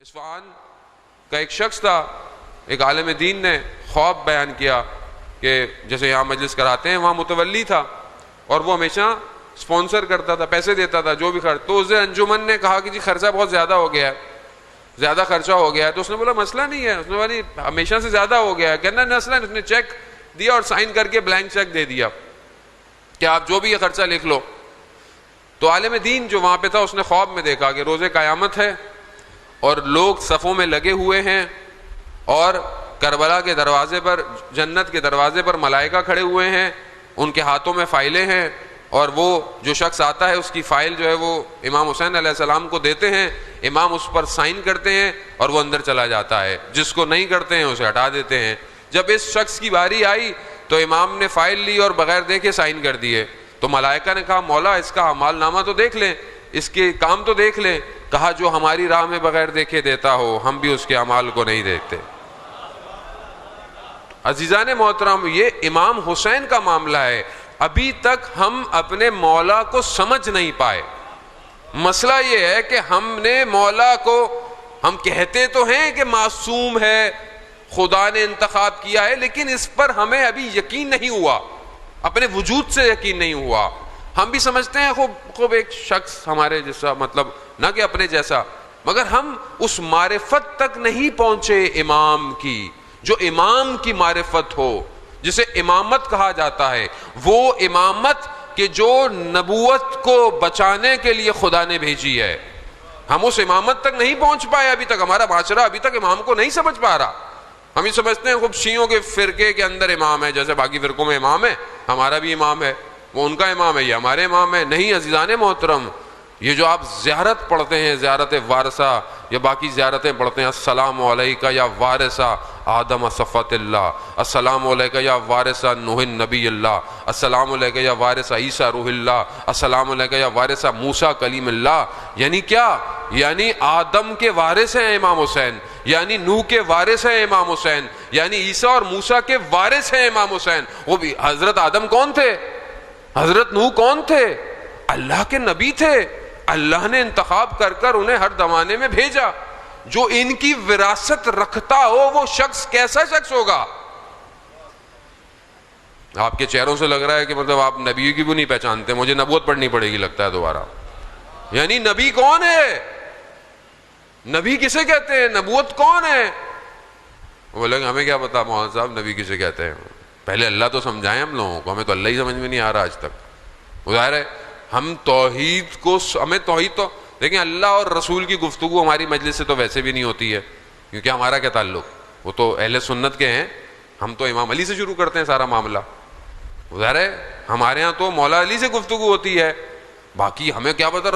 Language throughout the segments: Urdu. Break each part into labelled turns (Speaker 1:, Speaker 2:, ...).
Speaker 1: اصفہان کا ایک شخص تھا، ایک عالم دین نے خواب بیان کیا کہ جیسے یہاں مجلس کراتے ہیں وہاں متولی تھا اور وہ ہمیشہ سپانسر کرتا تھا، پیسے دیتا تھا جو بھی خرچ. تو اسے انجمن نے کہا کہ جی خرچہ بہت زیادہ ہو گیا ہے، زیادہ خرچہ ہو گیا ہے. تو اس نے بولا مسئلہ نہیں ہے، اس نے بولا ہمیشہ سے زیادہ ہو گیا ہے. کہنا مسئلہ، اس نے چیک دیا اور سائن کر کے بلینک چیک دے دیا کہ آپ جو بھی یہ خرچہ لکھ لو. تو عالم دین جو وہاں پہ تھا اس نے خواب میں دیکھا کہ روز قیامت ہے اور لوگ صفوں میں لگے ہوئے ہیں اور کربلا کے دروازے پر، جنت کے دروازے پر ملائکہ کھڑے ہوئے ہیں، ان کے ہاتھوں میں فائلیں ہیں اور وہ جو شخص آتا ہے اس کی فائل جو ہے وہ امام حسین علیہ السلام کو دیتے ہیں، امام اس پر سائن کرتے ہیں اور وہ اندر چلا جاتا ہے. جس کو نہیں کرتے ہیں اسے ہٹا دیتے ہیں. جب اس شخص کی باری آئی تو امام نے فائل لی اور بغیر دیکھے سائن کر دیے. تو ملائکہ نے کہا مولا اس کا اعمال نامہ تو دیکھ لیں، اس کے کام تو دیکھ لیں. کہا جو ہماری راہ میں بغیر دیکھے دیتا ہو ہم بھی اس کے اعمال کو نہیں دیکھتے. عزیزان محترم، یہ امام حسین کا معاملہ ہے. ابھی تک ہم اپنے مولا کو سمجھ نہیں پائے. مسئلہ یہ ہے کہ ہم نے مولا کو، ہم کہتے تو ہیں کہ معصوم ہے، خدا نے انتخاب کیا ہے، لیکن اس پر ہمیں ابھی یقین نہیں ہوا، اپنے وجود سے یقین نہیں ہوا. ہم بھی سمجھتے ہیں خوب ایک شخص ہمارے جیسا، مطلب نہ کہ اپنے جیسا، مگر ہم اس معرفت تک نہیں پہنچے امام کی، جو امام کی معرفت ہو، جسے امامت کہا جاتا ہے. وہ امامت کہ جو نبوت کو بچانے کے لیے خدا نے بھیجی ہے. ہم اس امامت تک نہیں پہنچ پائے ابھی تک. ہمارا معاشرہ ابھی تک امام کو نہیں سمجھ پا رہا. ہم یہ سمجھتے ہیں خوب شیعوں کے فرقے کے اندر امام ہے، جیسے باقی فرقوں میں امام ہے، ہمارا بھی امام ہے، وہ ان کا امام ہے، یہ ہمارے امام ہے. نہیں عزیزان محترم، یہ جو آپ زیارت پڑھتے ہیں، زیارت وارثہ یا باقی زیارتیں پڑھتے ہیں، السلام علیکہ یا وارثہ آدم صفوت اللہ، السلام علیکہ یا وارثہ نوح نبی اللہ، السلام علیکہ یا وارثہ عیسیٰ روح اللہ، السلام علیکہ یا وارثہ موسیٰ کلیم اللہ. یعنی کیا؟ یعنی آدم کے وارث ہیں امام حسین، یعنی نوح کے وارث ہیں امام حسین، یعنی عیسیٰ اور موسیٰ کے وارث ہیں امام حسین. وہ بھی حضرت آدم کون تھے؟ حضرت نوح کون تھے؟ اللہ کے نبی تھے. اللہ نے انتخاب کر کر انہیں ہر زمانے میں بھیجا. جو ان کی وراثت رکھتا ہو وہ شخص کیسا شخص ہوگا؟ آپ کے چہروں سے لگ رہا ہے کہ مطلب آپ نبی کی بھی نہیں پہچانتے. مجھے نبوت پڑھنی پڑے گی لگتا ہے دوبارہ. یعنی نبی کون ہے؟ نبی کسے کہتے ہیں؟ نبوت کون ہے؟ وہ لوگ ہمیں کیا پتا مولانا صاحب نبی کسے کہتے ہیں. پہلے اللہ تو سمجھائیں ہم لوگوں کو. ہمیں تو اللہ ہی سمجھ میں نہیں آ رہا آج تک. ظاہر ہے ہم توحید کو، ہمیں توحید تو لیکن اللہ اور رسول کی گفتگو ہماری مجلس سے تو ویسے بھی نہیں ہوتی ہے، کیونکہ ہمارا کیا تعلق، وہ تو اہل سنت کے ہیں. ہم تو امام علی سے شروع کرتے ہیں سارا معاملہ. ظاہر ہے ہمارے ہاں تو مولا علی سے گفتگو ہوتی ہے. باقی ہمیں کیا پتا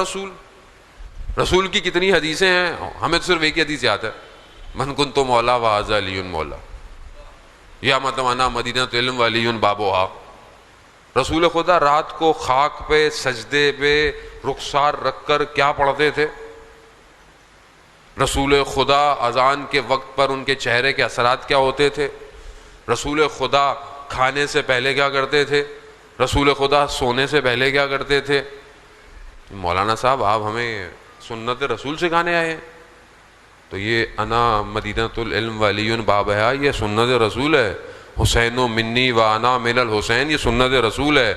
Speaker 1: رسول کی کتنی حدیثیں ہیں. ہمیں تو صرف ایک ہی حدیث یاد ہے، من کنت مولا وھذا علی مولا، یا مطلب انا مدینۃ علم وعلی بابوہا. رسول خدا رات کو خاک پہ سجدے پہ رخسار رکھ کر کیا پڑھتے تھے؟ رسول خدا اذان کے وقت پر ان کے چہرے کے اثرات کیا ہوتے تھے؟ رسول خدا کھانے سے پہلے کیا کرتے تھے؟ رسول خدا سونے سے پہلے کیا کرتے تھے؟ مولانا صاحب آپ ہمیں سنت رسول سکھانے آئے ہیں؟ تو یہ انا مدینۃ العلم وعلی بابہا یہ سنت رسول ہے. حسین منی و انا من الحسین یہ سنت رسول ہے.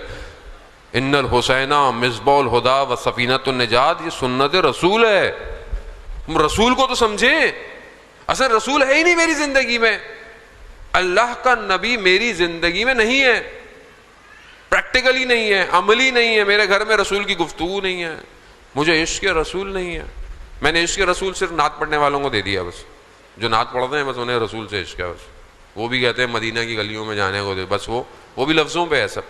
Speaker 1: ان الحسین مصباح الہدی و سفینۃ النجات یہ سنت رسول ہے. رسول کو تو سمجھیں. اصل رسول ہے ہی نہیں میری زندگی میں. اللہ کا نبی میری زندگی میں نہیں ہے، پریکٹیکلی نہیں ہے، عملی نہیں ہے. میرے گھر میں رسول کی گفتگو نہیں ہے. مجھے عشق رسول نہیں ہے. میں نے عشق رسول صرف نعت پڑھنے والوں کو دے دیا بس. جو نعت پڑھتے ہیں بس انہیں رسول سے عشق ہے بس. وہ بھی کہتے ہیں مدینہ کی گلیوں میں جانے کو دے، بس وہ بھی لفظوں پہ ہے سب.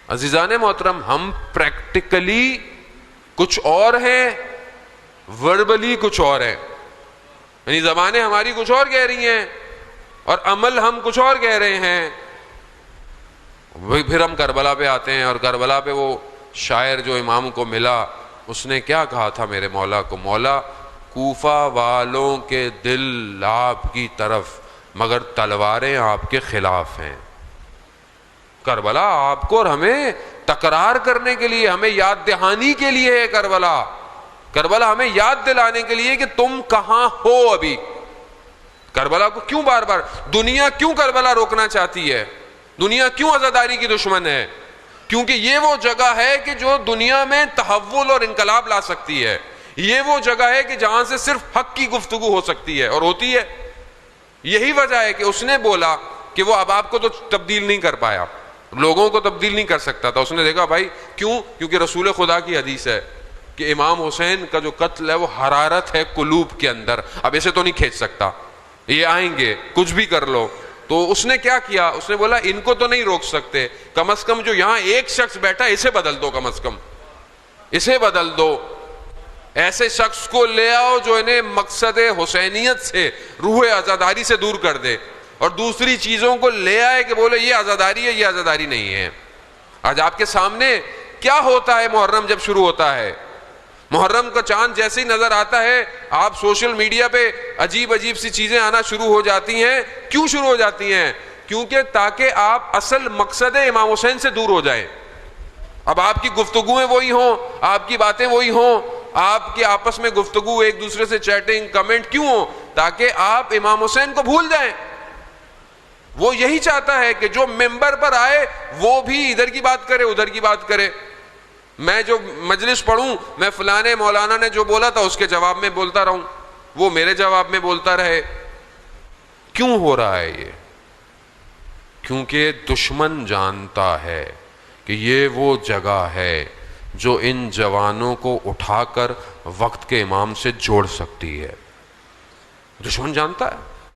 Speaker 1: عزیزان محترم، ہم پریکٹیکلی کچھ اور ہیں، وربلی کچھ اور ہیں. یعنی زبانیں ہماری کچھ اور کہہ رہی ہیں اور عمل ہم کچھ اور کہہ رہے ہیں. پھر ہم کربلا پہ آتے ہیں اور کربلا پہ وہ شاعر جو امام کو ملا اس نے کیا کہا تھا میرے مولا کو؟ مولا کوفہ والوں کے دل آپ کی طرف مگر تلواریں آپ کے خلاف ہیں. کربلا آپ کو اور ہمیں تکرار کرنے کے لیے، ہمیں یاد دہانی کے لیے ہے کربلا. کربلا ہمیں یاد دلانے کے لیے کہ تم کہاں ہو ابھی. کربلا کو کیوں بار بار دنیا کیوں کربلا روکنا چاہتی ہے؟ دنیا کیوں عزاداری کی دشمن ہے؟ کیونکہ یہ وہ جگہ ہے کہ جو دنیا میں تحول اور انقلاب لا سکتی ہے. یہ وہ جگہ ہے کہ جہاں سے صرف حق کی گفتگو ہو سکتی ہے اور ہوتی ہے. یہی وجہ ہے کہ اس نے بولا کہ وہ اب آپ کو تو تبدیل نہیں کر پایا, لوگوں کو تبدیل نہیں کر سکتا تھا. اس نے دیکھا بھائی کیوں؟ کیونکہ رسول خدا کی حدیث ہے کہ امام حسین کا جو قتل ہے وہ حرارت ہے قلوب کے اندر, اب اسے تو نہیں کھینچ سکتا, یہ آئیں گے کچھ بھی کر لو. تو اس نے کیا کیا؟ اس نے بولا ان کو تو نہیں روک سکتے, کم از کم جو یہاں ایک شخص بیٹھا اسے بدل دو, کم از کم اسے بدل دو. ایسے شخص کو لے آؤ جو انہیں مقصد حسینیت سے, روح عزاداری سے دور کر دے, اور دوسری چیزوں کو لے آئے کہ بولے یہ عزاداری ہے, یہ عزاداری نہیں ہے. آج آپ کے سامنے کیا ہوتا ہے محرم جب شروع ہوتا ہے؟ محرم کا چاند جیسے ہی نظر آتا ہے آپ سوشل میڈیا پہ عجیب عجیب سی چیزیں آنا شروع ہو جاتی ہیں. کیوں شروع ہو جاتی ہیں؟ کیونکہ تاکہ آپ اصل مقصد امام حسین سے دور ہو جائیں. اب آپ کی گفتگویں وہی ہوں, آپ کی باتیں وہی ہوں, آپ کی آپس میں گفتگو, ایک دوسرے سے چیٹنگ, کمنٹ کیوں ہوں؟ تاکہ آپ امام حسین کو بھول جائیں. وہ یہی چاہتا ہے کہ جو ممبر پر آئے وہ بھی ادھر کی بات کرے ادھر کی بات کرے. میں جو مجلس پڑھوں, میں فلانے مولانا نے جو بولا تھا اس کے جواب میں بولتا رہوں, وہ میرے جواب میں بولتا رہے. کیوں ہو رہا ہے یہ؟ کیونکہ دشمن جانتا ہے کہ یہ وہ جگہ ہے جو ان جوانوں کو اٹھا کر وقت کے امام سے جوڑ سکتی ہے. دشمن جانتا ہے.